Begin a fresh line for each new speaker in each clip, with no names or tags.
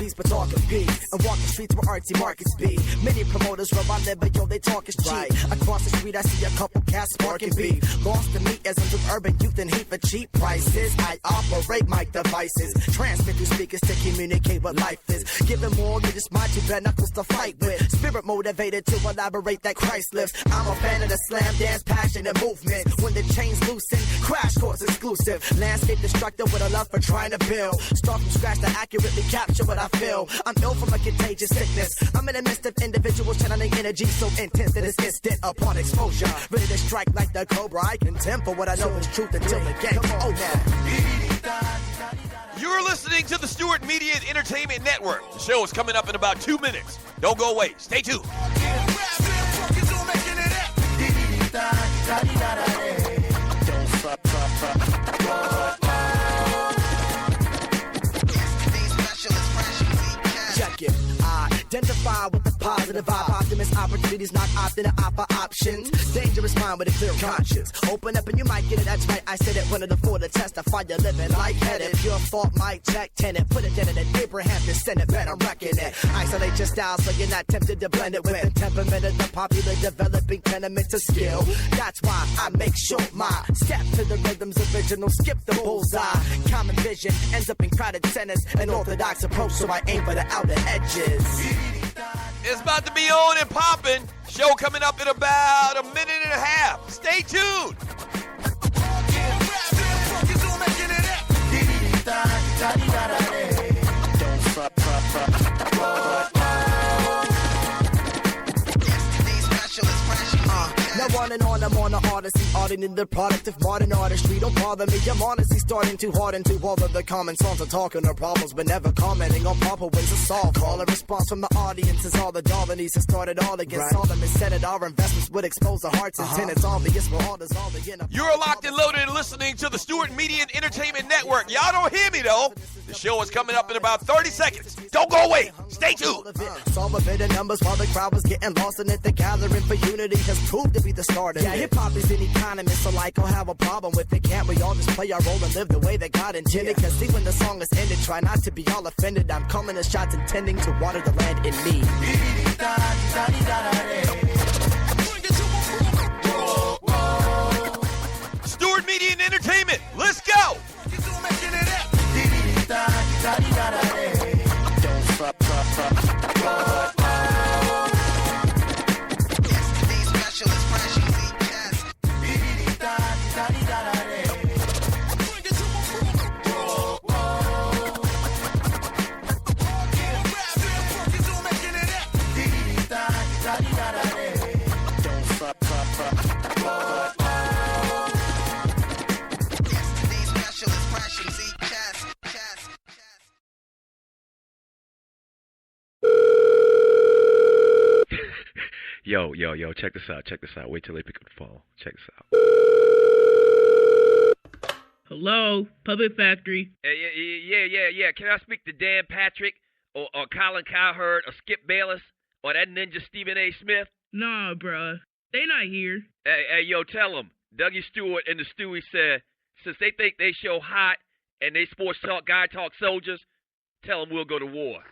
peace, but talking peace. And walk the streets where artsy markets be. Many promoters rub my liver, yo, they talk is cheap. Right. Across the street, I see a couple cats sparking beef. Lost to me isms of urban youth and heat for cheap prices. I operate my devices, transmit through speakers to communicate what life is. Giving more than just my two bare knuckles to fight with. Spirit motivated to elaborate that Christ lives. I'm a fan of the slam dance, passion and movement. When the chains loosen, crash course exclusive. Landscape destructive with a love for trying to build. Start from scratch to accurately capture what I feel. I'm ill from a contagious sickness. I'm in the midst of individuals channeling energy so intense that it's instant upon exposure. Ready to strike like the cobra. I contend for what I know is truth until the game's over.
You're listening to the Stewart Media and Entertainment Network. The show is coming up in about 2 minutes. Don't go away. Stay tuned. Identify with the positive vibe. Optimist opportunities, not opting to opt for options. Dangerous mind with a clear conscience. Open up and you might get it, that's right. I said it, one of the four to testify. You're living lightheaded. Pure thought, mic check, tenant. Put it in it. Abraham descendant, better reckon it. Isolate your style so you're not tempted to blend it with the temperament of the popular developing tenement to skill. That's why I make sure my step to the rhythm's original. Skip the bullseye. Common vision ends up in crowded centers. An orthodox approach, so I aim for the outer edges. It's about to be on and popping. Show coming up in about a minute and a half. Stay tuned.
Now on and on, I'm on the odyssey, auditing the product of modern artistry. Don't bother me, I'm honestly starting too hard into all of the common songs are talking of problems, but never commenting on proper ways to solve. Call a response from the audience is all the Darwinies that started all against Solomon said it. Our investments would expose the hearts and tenants. Obvious for all that's all the
You're locked and loaded and listening to the Stewart Media and Entertainment Network. Y'all don't hear me though. The show is coming up in about 30 seconds. Don't go away. Stay tuned.
Saw a bit of numbers while the crowd was getting lost in it. The gathering for unity has proved to be the start of it. Hip hop is an economist, so like I'll have a problem with it. Can't we all just play our role and live the way that God intended? Cause see when the song is ended, try not to be all offended. I'm calling the shots intending to water the land in me.
Stewart Media and Entertainment, let's go!
Yo, check this out. Wait till they pick up the phone. Check this out.
Hello, Puppet Factory.
Yeah. Can I speak to Dan Patrick or Colin Cowherd or Skip Bayless or that ninja Stephen A. Smith?
Nah, bruh. They not here.
Hey, yo, tell them. Dougie Stewart and the Stewie said, since they think they show hot and they sports talk, guy talk soldiers, tell them we'll go to war.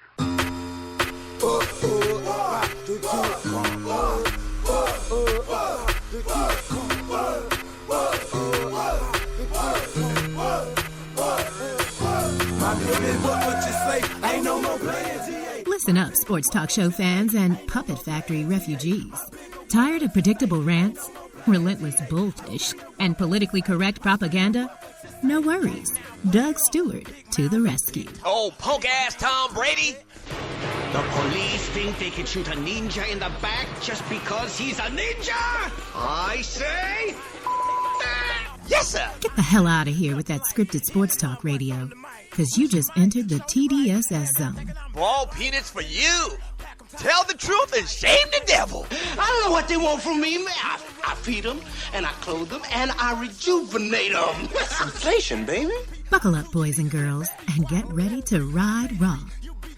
Listen up, sports talk show fans and Puppet Factory refugees. Tired of predictable rants, relentless bullfish, and politically correct propaganda? No worries. Doug Stewart to the rescue.
Oh, punk-ass Tom Brady!
The police think they can shoot a ninja in the back just because he's a ninja? I say, that.
Yes, sir!
Get the hell out of here with that scripted sports talk radio, because you just entered the TDSS zone.
Ball peanuts for you! Tell the truth and shame the devil!
I don't know what they want from me. I feed them, and I clothe them, and I rejuvenate them. That's inflation, baby.
Buckle up, boys and girls, and get ready to ride raw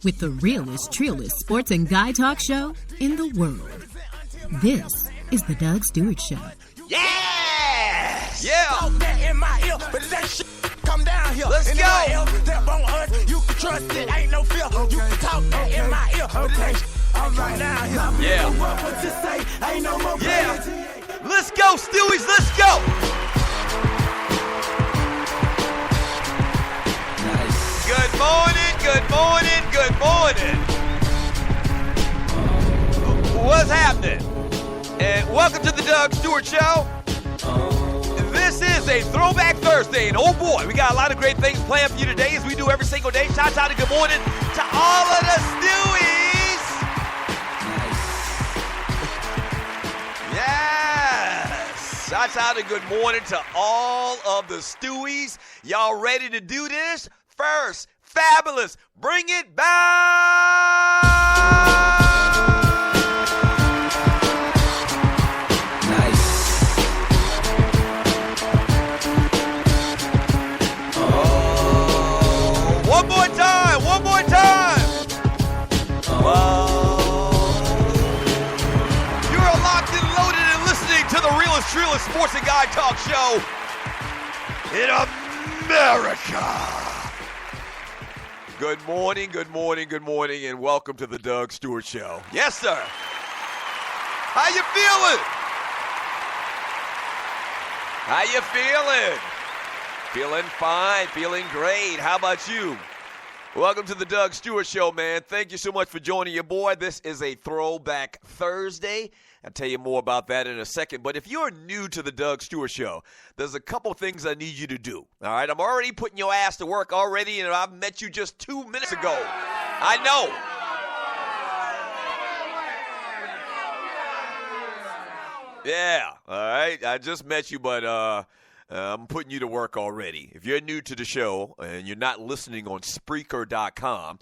with the realest, trillest sports and guy talk show in the world. This is the Doug Stewart Show.
Yes! Yeah!
In my ear, but that shit come down here.
Let's go! trust it, ain't no fear. You can talk in my ear. Okay, I'm right now here.
Yeah.
What to say? Ain't no more
Yeah. Let's go, Stewies, let's go.
Nice.
Good morning, good morning, good morning. What's happening? And welcome to the Doug Stewart Show. This is a Throwback Thursday, and oh boy, we got a lot of great things planned for you today, as we do every single day. Shout out and good morning to all of the Stewies. Yes. Shout out and good morning to all of the Stewies. Y'all ready to do this? First, fabulous. Bring it back. One more time. You are locked and loaded and listening to the realest, truest sports and guy talk show in America. Good morning, and welcome to the Doug Stewart Show. Yes, sir. How you feeling? Feeling fine, feeling great. How about you? Welcome to the Doug Stewart Show, man. Thank you so much for joining your boy. This is a Throwback Thursday. I'll tell you more about that in a second. But if you're new to the Doug Stewart Show, there's a couple things I need you to do. All right, I'm already putting your ass to work already, and I've met you just 2 minutes ago. I know. Yeah, all right. I just met you, but I'm putting you to work already. If you're new to the show and you're not listening on Spreaker.com,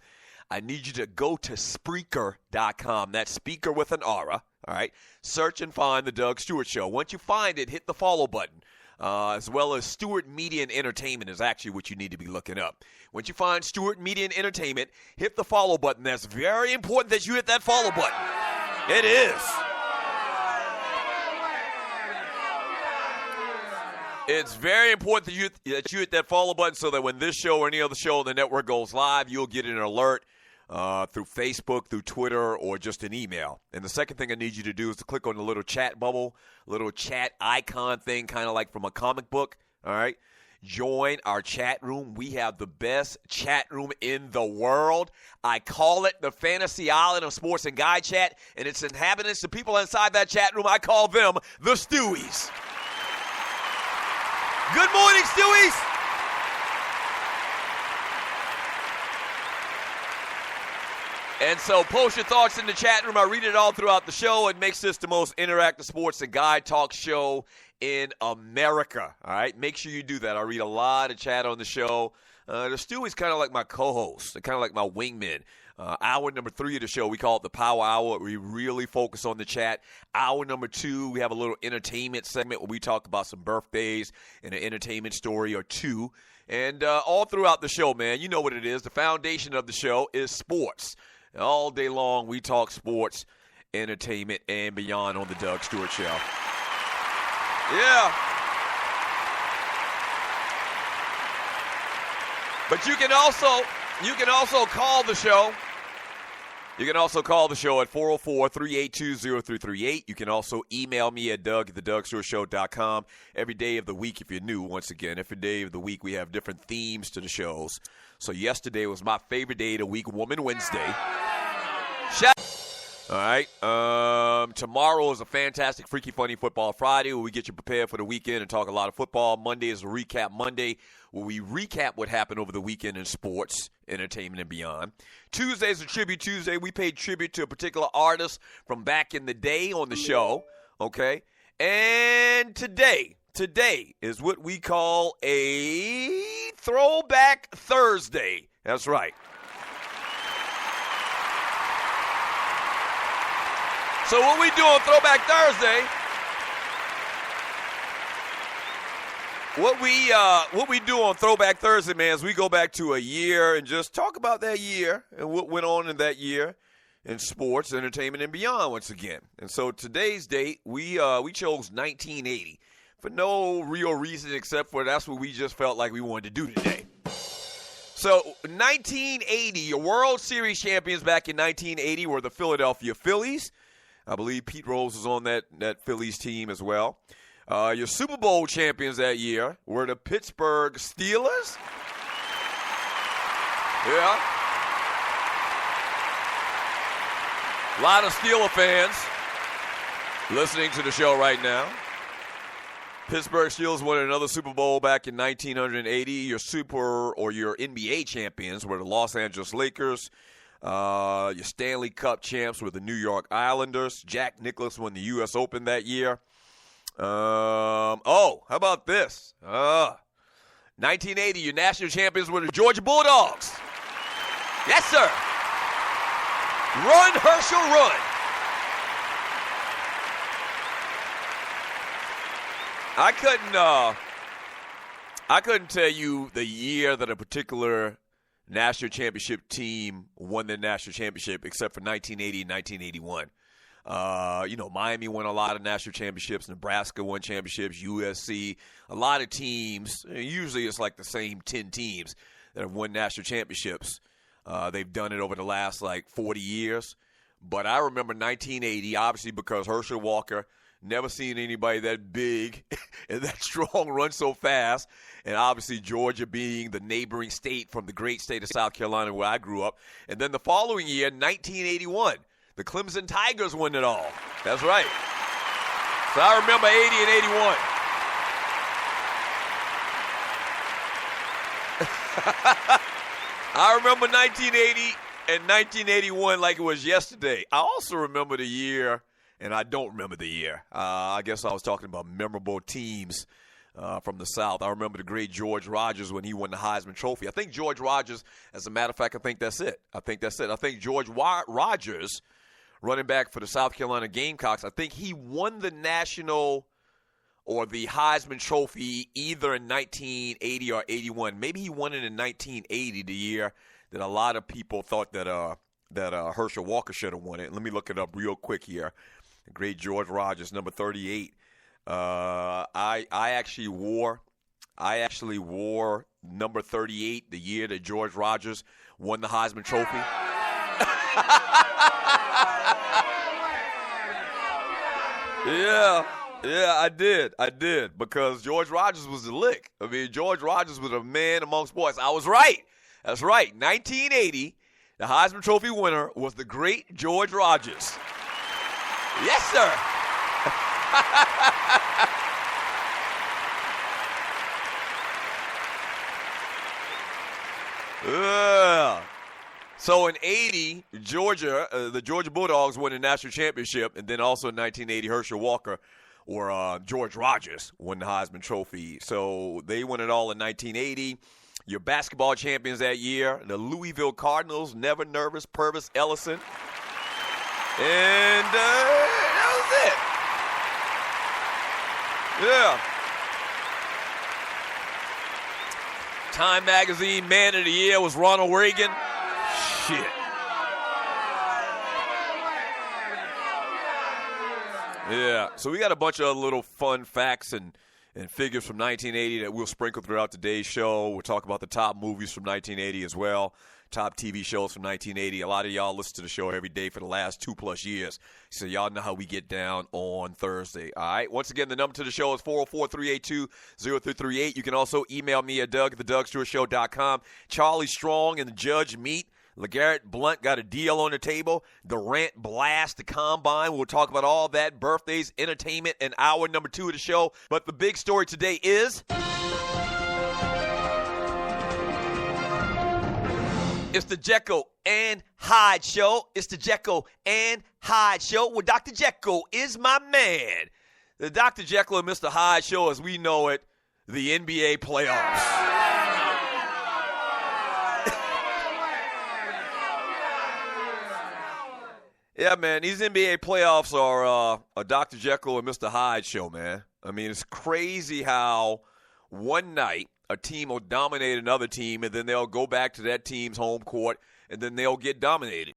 I need you to go to Spreaker.com. That's speaker with an aura. All right. Search and find the Doug Stewart Show. Once you find it, hit the follow button. As well as Stewart Media and Entertainment is actually what you need to be looking up. Once you find Stewart Media and Entertainment, hit the follow button. That's very important that you hit that follow button. It is. It's very important that you hit that follow button so that when this show or any other show on the network goes live, you'll get an alert through Facebook, through Twitter, or just an email. And the second thing I need you to do is to click on the little chat bubble, little chat icon thing, kind of like from a comic book, all right? Join our chat room. We have the best chat room in the world. I call it the Fantasy Island of Sports and Guy Chat, and its inhabitants, the people inside that chat room, I call them the Stewies. Good morning, Stewies. And so post your thoughts in the chat room. I read it all throughout the show. It makes this the most interactive sports and guy talk show in America. All right? Make sure you do that. I read a lot of chat on the show. The Stewies kind of like my co-hosts. They're kind of like my wingmen. Hour number 3 of the show, we call it the Power Hour. We really focus on the chat. Hour number 2, we have a little entertainment segment where we talk about some birthdays and an entertainment story or two. And all throughout the show, man, you know what it is. The foundation of the show is sports. And all day long, we talk sports, entertainment, and beyond on the Doug Stewart Show. Yeah. But you can also call the show. You can also call the show at 404-382-0338. You can also email me at doug@thedugstewartshow.com. Every day of the week, if you're new, once again, every day of the week we have different themes to the shows. So yesterday was my favorite day of the week, Woman Wednesday. All right. Tomorrow is a fantastic Freaky Funny Football Friday where we get you prepared for the weekend and talk a lot of football. Monday is a Recap Monday where we recap what happened over the weekend in sports, entertainment, and beyond. Tuesday is a Tribute Tuesday. We pay tribute to a particular artist from back in the day on the show, okay? And today is what we call a Throwback Thursday. That's right. So what we do on Throwback Thursday, what we do on Throwback Thursday, man, is we go back to a year and just talk about that year and what went on in that year in sports, entertainment, and beyond once again. And so today's date, we chose 1980 for no real reason except for that's what we just felt like we wanted to do today. So 1980, your World Series champions back in 1980 were the Philadelphia Phillies. I believe Pete Rose was on that Phillies team as well. Your Super Bowl champions that year were the Pittsburgh Steelers. Yeah. A lot of Steeler fans listening to the show right now. Pittsburgh Steelers won another Super Bowl back in 1980. Your your NBA champions were the Los Angeles Lakers. Your Stanley Cup champs were the New York Islanders. Jack Nicklaus won the U.S. Open that year. How about this? 1980, your national champions were the Georgia Bulldogs. Yes, sir. Run, Herschel, run. I couldn't tell you the year that a particular national championship team won the national championship except for 1980 and 1981. Miami won a lot of national championships. Nebraska won championships. USC. A lot of teams. Usually it's like the same 10 teams that have won national championships. They've done it over the last 40 years. But I remember 1980, obviously because Herschel Walker, never seen anybody that big and that strong run so fast. And obviously Georgia being the neighboring state from the great state of South Carolina where I grew up. And then the following year, 1981, the Clemson Tigers won it all. That's right. So I remember 80 and 81. I remember 1980 and 1981 like it was yesterday. I also remember the year, and I don't remember the year. I guess I was talking about memorable teams from the South. I remember the great George Rogers when he won the Heisman Trophy. I think George Rogers, as a matter of fact, I think that's it. I think George Rogers, running back for the South Carolina Gamecocks, I think he won the national or the Heisman Trophy either in 1980 or 81. Maybe he won it in 1980, the year that a lot of people thought that Herschel Walker should have won it. Let me look it up real quick here. The great George Rogers, number 38. I actually wore number 38 the year that George Rogers won the Heisman Trophy. Yeah, I did because George Rogers was the lick. I mean, George Rogers was a man amongst boys. I was right. That's right. 1980, the Heisman Trophy winner was the great George Rogers. Yes, sir. So in 80, the Georgia Bulldogs won the national championship, and then also in 1980, Herschel Walker or George Rogers won the Heisman Trophy. So they won it all in 1980. Your basketball champions that year, the Louisville Cardinals, Never Nervous, Purvis Ellison. And that was it. Yeah. Time Magazine Man of the Year was Ronald Reagan. Shit. Yeah, so we got a bunch of little fun facts and figures from 1980 that we'll sprinkle throughout today's show. We'll talk about the top movies from 1980 as well, top TV shows from 1980. A lot of y'all listen to the show every day for the last 2+ years, so y'all know how we get down on Thursday. All right, once again, the number to the show is 404-382-0338. You can also email me at Doug@thedougstewartshow.com. Charlie Strong and the Judge meet. LeGarrette Blount got a deal on the table. The Rant Blast, the Combine. We'll talk about all that, birthdays, entertainment, and hour number 2 of the show. But the big story today is it's the Jekyll and Hyde show. It's the Jekyll and Hyde show where Dr. Jekyll is my man. The Dr. Jekyll and Mr. Hyde show, as we know it, the NBA playoffs. Yeah, man, these NBA playoffs are a Dr. Jekyll and Mr. Hyde show, man. I mean, it's crazy how one night a team will dominate another team, and then they'll go back to that team's home court, and then they'll get dominated.